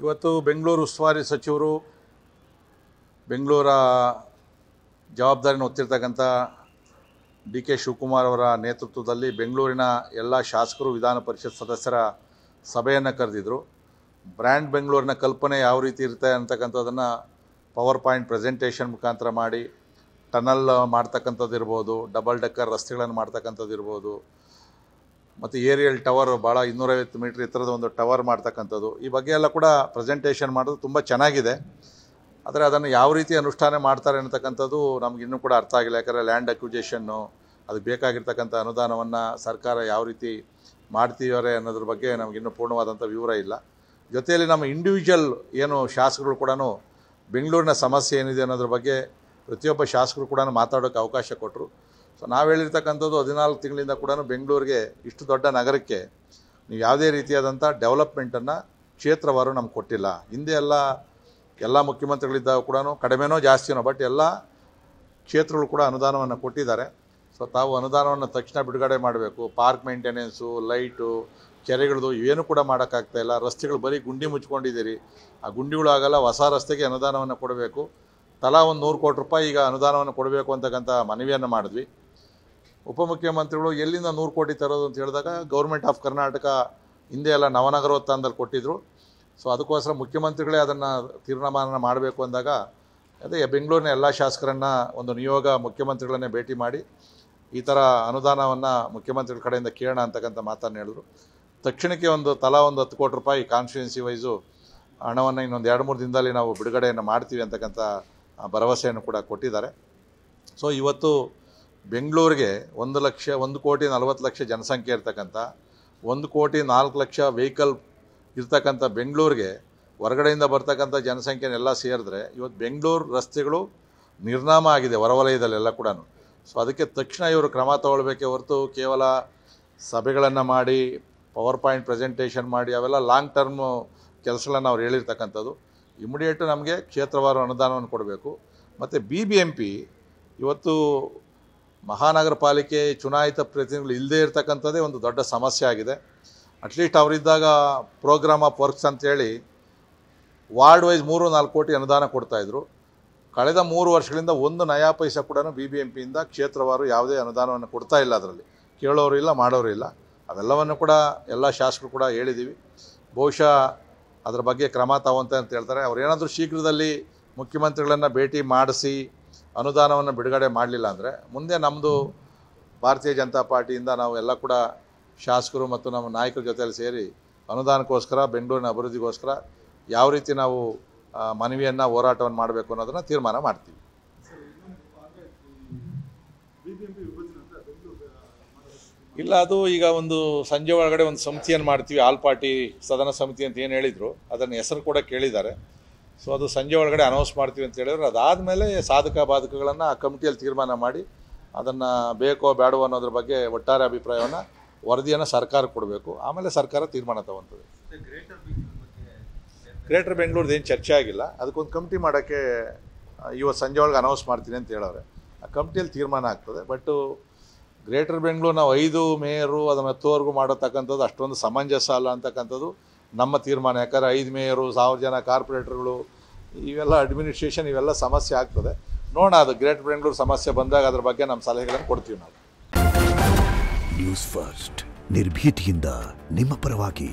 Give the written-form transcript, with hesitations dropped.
ಇವತ್ತು ಬೆಂಗಳೂರು ಉಸ್ತುವಾರಿ ಸಚಿವರು ಬೆಂಗಳೂರ ಜವಾಬ್ದಾರಿಯನ್ನು ಹೊತ್ತಿರ್ತಕ್ಕಂಥ ಡಿ ಕೆ ಶಿವಕುಮಾರ್ ಅವರ ನೇತೃತ್ವದಲ್ಲಿ ಬೆಂಗಳೂರಿನ ಎಲ್ಲ ಶಾಸಕರು ವಿಧಾನ ಪರಿಷತ್ ಸದಸ್ಯರ ಸಭೆಯನ್ನು ಕರೆದಿದ್ದರು. ಬ್ರ್ಯಾಂಡ್ ಬೆಂಗಳೂರಿನ ಕಲ್ಪನೆ ಯಾವ ರೀತಿ ಇರುತ್ತೆ ಅಂತಕ್ಕಂಥದ್ದನ್ನು ಪವರ್ ಪಾಯಿಂಟ್ ಪ್ರೆಸೆಂಟೇಷನ್ ಮುಖಾಂತರ ಮಾಡಿ ಟನಲ್ ಮಾಡ್ತಕ್ಕಂಥದ್ದು ಇರ್ಬೋದು, ಡಬಲ್ ಡೆಕ್ಕರ್ ರಸ್ತೆಗಳನ್ನು ಮಾಡ್ತಕ್ಕಂಥದ್ದು ಇರ್ಬೋದು, ಮತ್ತು ಏರಿಯಲ್ ಟವರ್ ಭಾಳ 250 ಮೀಟ್ರ್ ಎತ್ತರದ ಒಂದು ಟವರ್ ಮಾಡ್ತಕ್ಕಂಥದ್ದು, ಈ ಬಗ್ಗೆ ಎಲ್ಲ ಕೂಡ ಪ್ರೆಸೆಂಟೇಷನ್ ಮಾಡೋದು ತುಂಬ ಚೆನ್ನಾಗಿದೆ. ಆದರೆ ಅದನ್ನು ಯಾವ ರೀತಿ ಅನುಷ್ಠಾನ ಮಾಡ್ತಾರೆ ಅನ್ನತಕ್ಕಂಥದ್ದು ನಮಗಿನ್ನೂ ಕೂಡ ಅರ್ಥ ಆಗಿಲ್ಲ. ಯಾಕಂದರೆ ಲ್ಯಾಂಡ್ ಅಕ್ವಿಜೇಷನ್ನು ಅದಕ್ಕೆ ಬೇಕಾಗಿರ್ತಕ್ಕಂಥ ಅನುದಾನವನ್ನು ಸರ್ಕಾರ ಯಾವ ರೀತಿ ಮಾಡ್ತೀವರೆ ಅನ್ನೋದ್ರ ಬಗ್ಗೆ ನಮಗಿನ್ನೂ ಪೂರ್ಣವಾದಂಥ ವಿವರ ಇಲ್ಲ. ಜೊತೆಯಲ್ಲಿ ನಮ್ಮ ಇಂಡಿವಿಜುವಲ್ ಏನು ಶಾಸಕರು ಕೂಡ ಬೆಂಗಳೂರಿನ ಸಮಸ್ಯೆ ಏನಿದೆ ಅನ್ನೋದ್ರ ಬಗ್ಗೆ ಪ್ರತಿಯೊಬ್ಬ ಶಾಸಕರು ಕೂಡ ಮಾತಾಡೋಕ್ಕೆ ಅವಕಾಶ ಕೊಟ್ಟರು. ಸೊ ನಾವು ಹೇಳಿರ್ತಕ್ಕಂಥದ್ದು 14 ತಿಂಗಳಿಂದ ಕೂಡ ಬೆಂಗಳೂರಿಗೆ ಇಷ್ಟು ದೊಡ್ಡ ನಗರಕ್ಕೆ ನೀವು ಯಾವುದೇ ರೀತಿಯಾದಂಥ ಡೆವಲಪ್ಮೆಂಟನ್ನು ಕ್ಷೇತ್ರವಾರು ನಮ್ಗೆ ಕೊಟ್ಟಿಲ್ಲ. ಹಿಂದೆ ಎಲ್ಲ ಮುಖ್ಯಮಂತ್ರಿಗಳಿದ್ದಾಗ ಕೂಡ ಕಡಿಮೆನೋ ಜಾಸ್ತಿನೋ ಬಟ್ ಎಲ್ಲ ಕ್ಷೇತ್ರಗಳು ಕೂಡ ಅನುದಾನವನ್ನು ಕೊಟ್ಟಿದ್ದಾರೆ. ಸೊ ತಾವು ಅನುದಾನವನ್ನು ತಕ್ಷಣ ಬಿಡುಗಡೆ ಮಾಡಬೇಕು. ಪಾರ್ಕ್ ಮೇಂಟೆನೆನ್ಸು, ಲೈಟು, ಕೆರೆಗಳದು ಏನು ಕೂಡ ಮಾಡೋಕ್ಕಾಗ್ತಾಯಿಲ್ಲ. ರಸ್ತೆಗಳು ಬರೀ ಗುಂಡಿ ಮುಚ್ಕೊಂಡಿದ್ದೀರಿ, ಆ ಗುಂಡಿಗಳು ಆಗಲ್ಲ. ಹೊಸ ರಸ್ತೆಗೆ ಅನುದಾನವನ್ನು ಕೊಡಬೇಕು. ತಲಾ ಒಂದು 100 ಕೋಟಿ ರೂಪಾಯಿ ಈಗ ಅನುದಾನವನ್ನು ಕೊಡಬೇಕು ಅಂತಕ್ಕಂಥ ಮನವಿಯನ್ನು ಮಾಡಿದ್ವಿ. ಉಪಮುಖ್ಯಮಂತ್ರಿಗಳು ಎಲ್ಲಿಂದ 100 ಕೋಟಿ ತರೋದು ಅಂತ ಹೇಳಿದಾಗ ಗೌರ್ಮೆಂಟ್ ಆಫ್ ಕರ್ನಾಟಕ ಹಿಂದೆ ಎಲ್ಲ ನವನಗರೋತ್ಥಾನದಲ್ಲಿ ಕೊಟ್ಟಿದ್ದರು. ಸೊ ಅದಕ್ಕೋಸ್ಕರ ಮುಖ್ಯಮಂತ್ರಿಗಳೇ ಅದನ್ನು ತೀರ್ಮಾನ ಮಾಡಬೇಕು ಅಂದಾಗ ಅದೇ ಬೆಂಗಳೂರಿನ ಎಲ್ಲ ಶಾಸಕರನ್ನು ಒಂದು ನಿಯೋಗ ಮುಖ್ಯಮಂತ್ರಿಗಳನ್ನೇ ಭೇಟಿ ಮಾಡಿ ಈ ಥರ ಅನುದಾನವನ್ನು ಮುಖ್ಯಮಂತ್ರಿಗಳ ಕಡೆಯಿಂದ ಕೇಳೋಣ ಅಂತಕ್ಕಂಥ ಮಾತನ್ನು ಹೇಳಿದ್ರು. ತಕ್ಷಣಕ್ಕೆ ತಲಾ ಒಂದು 10 ಕೋಟಿ ರೂಪಾಯಿ ಕಾನ್ಸ್ಟಿಟ್ಯೂನ್ಸಿ ವೈಸು ಹಣವನ್ನು ಇನ್ನೊಂದು 2-3 ದಿನದಲ್ಲಿ ನಾವು ಬಿಡುಗಡೆಯನ್ನು ಮಾಡ್ತೀವಿ ಅಂತಕ್ಕಂಥ ಭರವಸೆಯನ್ನು ಕೂಡ ಕೊಟ್ಟಿದ್ದಾರೆ. ಸೊ ಇವತ್ತು ಬೆಂಗಳೂರಿಗೆ 1,40,00,000 ಜನಸಂಖ್ಯೆ ಇರ್ತಕ್ಕಂಥ 1,04,00,000 ವೆಹಿಕಲ್ ಇರ್ತಕ್ಕಂಥ ಬೆಂಗಳೂರಿಗೆ ಹೊರಗಡೆಯಿಂದ ಬರ್ತಕ್ಕಂಥ ಜನಸಂಖ್ಯೆನೆಲ್ಲ ಸೇರಿದ್ರೆ ಇವತ್ತು ಬೆಂಗಳೂರು ರಸ್ತೆಗಳು ನಿರ್ನಾಮ ಆಗಿದೆ ಹೊರವಲಯದಲ್ಲೆಲ್ಲ ಕೂಡ. ಸೊ ಅದಕ್ಕೆ ತಕ್ಷಣ ಇವರು ಕ್ರಮ ತಗೊಳ್ಬೇಕೇ ಹೊರತು ಕೇವಲ ಸಭೆಗಳನ್ನು ಮಾಡಿ ಪವರ್ ಪಾಯಿಂಟ್ ಪ್ರೆಸೆಂಟೇಷನ್ ಮಾಡಿ ಅವೆಲ್ಲ ಲಾಂಗ್ ಟರ್ಮ್ ಕೆಲಸಗಳನ್ನು ಅವ್ರು ಹೇಳಿರ್ತಕ್ಕಂಥದ್ದು. ಇಮಿಡಿಯೇಟು ನಮಗೆ ಕ್ಷೇತ್ರವಾರು ಅನುದಾನವನ್ನು ಕೊಡಬೇಕು. ಮತ್ತು BBMP ಇವತ್ತು ಮಹಾನಗರ ಪಾಲಿಕೆ ಚುನಾಯಿತ ಪ್ರತಿನಿಧಿಗಳು ಇಲ್ಲದೇ ಇರತಕ್ಕಂಥದ್ದೇ ಒಂದು ದೊಡ್ಡ ಸಮಸ್ಯೆ ಆಗಿದೆ. ಅಟ್ಲೀಸ್ಟ್ ಅವರಿದ್ದಾಗ ಪ್ರೋಗ್ರಾಮ್ ಆಫ್ ವರ್ಕ್ಸ್ ಅಂತೇಳಿ ವಾರ್ಡ್ ವೈಸ್ 3-4 ಕೋಟಿ ಅನುದಾನ ಕೊಡ್ತಾಯಿದ್ರು. ಕಳೆದ 3 ವರ್ಷಗಳಿಂದ 1 ನಯಾ ಪೈಸೆ ಕೂಡ BBMPಯಿಂದ ಕ್ಷೇತ್ರವಾರು ಯಾವುದೇ ಅನುದಾನವನ್ನು ಕೊಡ್ತಾ ಇಲ್ಲ. ಅದರಲ್ಲಿ ಕೇಳೋರು ಇಲ್ಲ, ಮಾಡೋರು ಇಲ್ಲ. ಅವೆಲ್ಲವನ್ನು ಕೂಡ ಎಲ್ಲ ಶಾಸಕರು ಕೂಡ ಹೇಳಿದ್ದೀವಿ. ಬಹುಶಃ ಅದರ ಬಗ್ಗೆ ಕ್ರಮ ತಗೊಂತ ಅಂತ ಹೇಳ್ತಾರೆ. ಅವರೇನಾದರೂ ಶೀಘ್ರದಲ್ಲಿ ಮುಖ್ಯಮಂತ್ರಿಗಳನ್ನು ಭೇಟಿ ಮಾಡಿಸಿ ಅನುದಾನವನ್ನು ಬಿಡುಗಡೆ ಮಾಡಲಿಲ್ಲ ಅಂದರೆ ಮುಂದೆ ನಮ್ಮದು ಭಾರತೀಯ ಜನತಾ ಪಾರ್ಟಿಯಿಂದ ನಾವು ಎಲ್ಲ ಕೂಡ ಶಾಸಕರು ಮತ್ತು ನಮ್ಮ ನಾಯಕರ ಜೊತೆಯಲ್ಲಿ ಸೇರಿ ಅನುದಾನಕ್ಕೋಸ್ಕರ ಬೆಂಗಳೂರಿನ ಅಭಿವೃದ್ಧಿಗೋಸ್ಕರ ಯಾವ ರೀತಿ ನಾವು ಮನವಿಯನ್ನು ಹೋರಾಟವನ್ನು ಮಾಡಬೇಕು ಅನ್ನೋದನ್ನು ತೀರ್ಮಾನ ಮಾಡ್ತೀವಿ. ಇಲ್ಲ, ಅದು ಈಗ ಸಂಜೆ ಒಳಗಡೆ ಒಂದು ಸಮಿತಿಯನ್ನು ಮಾಡ್ತೀವಿ, ಆಲ್ ಪಾರ್ಟಿ ಸದನ ಸಮಿತಿ ಅಂತ ಏನು ಹೇಳಿದರು ಅದನ್ನು ಹೆಸರು ಕೂಡ ಕೇಳಿದ್ದಾರೆ. ಸೊ ಅದು ಸಂಜೆ ಒಳಗಡೆ ಅನೌನ್ಸ್ ಮಾಡ್ತೀವಿ ಅಂತ ಹೇಳಿದ್ರು. ಅದಾದಮೇಲೆ ಸಾಧಕ ಬಾಧಕಗಳನ್ನು ಆ ಕಮಿಟಿಯಲ್ಲಿ ತೀರ್ಮಾನ ಮಾಡಿ ಅದನ್ನು ಬೇಕೋ ಬೇಡವೋ ಅನ್ನೋದ್ರ ಬಗ್ಗೆ ಒಟ್ಟಾರೆ ಅಭಿಪ್ರಾಯವನ್ನು ವರದಿಯನ್ನು ಸರ್ಕಾರಕ್ಕೆ ಕೊಡಬೇಕು. ಆಮೇಲೆ ಸರ್ಕಾರ ತೀರ್ಮಾನ ತಗೊತದೆ. ಗ್ರೇಟರ್ ಬೆಂಗಳೂರ್ದು ಏನು ಚರ್ಚೆ ಆಗಿಲ್ಲ. ಅದಕ್ಕೊಂದು ಕಮಿಟಿ ಮಾಡೋಕ್ಕೆ ಇವತ್ತು ಸಂಜೆ ಒಳಗೆ ಅನೌನ್ಸ್ ಮಾಡ್ತೀನಿ ಅಂತ ಹೇಳೋರೆ. ಆ ಕಮಿಟಿಯಲ್ಲಿ ತೀರ್ಮಾನ ಆಗ್ತದೆ. ಬಟ್ಟು ಗ್ರೇಟರ್ ಬೆಂಗಳೂರು ನಾವು 5 ಮೇಯರು ಅದನ್ನು 10ವರೆಗೂ ಮಾಡತಕ್ಕಂಥದ್ದು ಅಷ್ಟೊಂದು ಸಮಂಜಸ ಅಲ್ಲ ಅಂತಕ್ಕಂಥದ್ದು ನಮ್ಮ ತೀರ್ಮಾನ. ಯಾಕಂದರೆ 5 ಮೇಯರು, 1000 ಜನ ಕಾರ್ಪೊರೇಟರ್ಗಳು, ಇವೆಲ್ಲ ಅಡ್ಮಿನಿಸ್ಟ್ರೇಷನ್, ಇವೆಲ್ಲ ಸಮಸ್ಯೆ ಆಗ್ತದೆ. ನೋಡೋಣ, ಅದು ಗ್ರೇಟರ್ ಬೆಂಗಳೂರು ಸಮಸ್ಯೆ ಬಂದಾಗ ಅದ್ರ ಬಗ್ಗೆ ನಮ್ಮ ಸಲಹೆಗಳನ್ನು ಕೊಡ್ತೀವಿ ನಾವು. ನ್ಯೂಸ್ ಫಸ್ಟ್ ನಿರ್ಭೀತಿಯಿಂದ ನಿಮ್ಮ ಪರವಾಗಿ.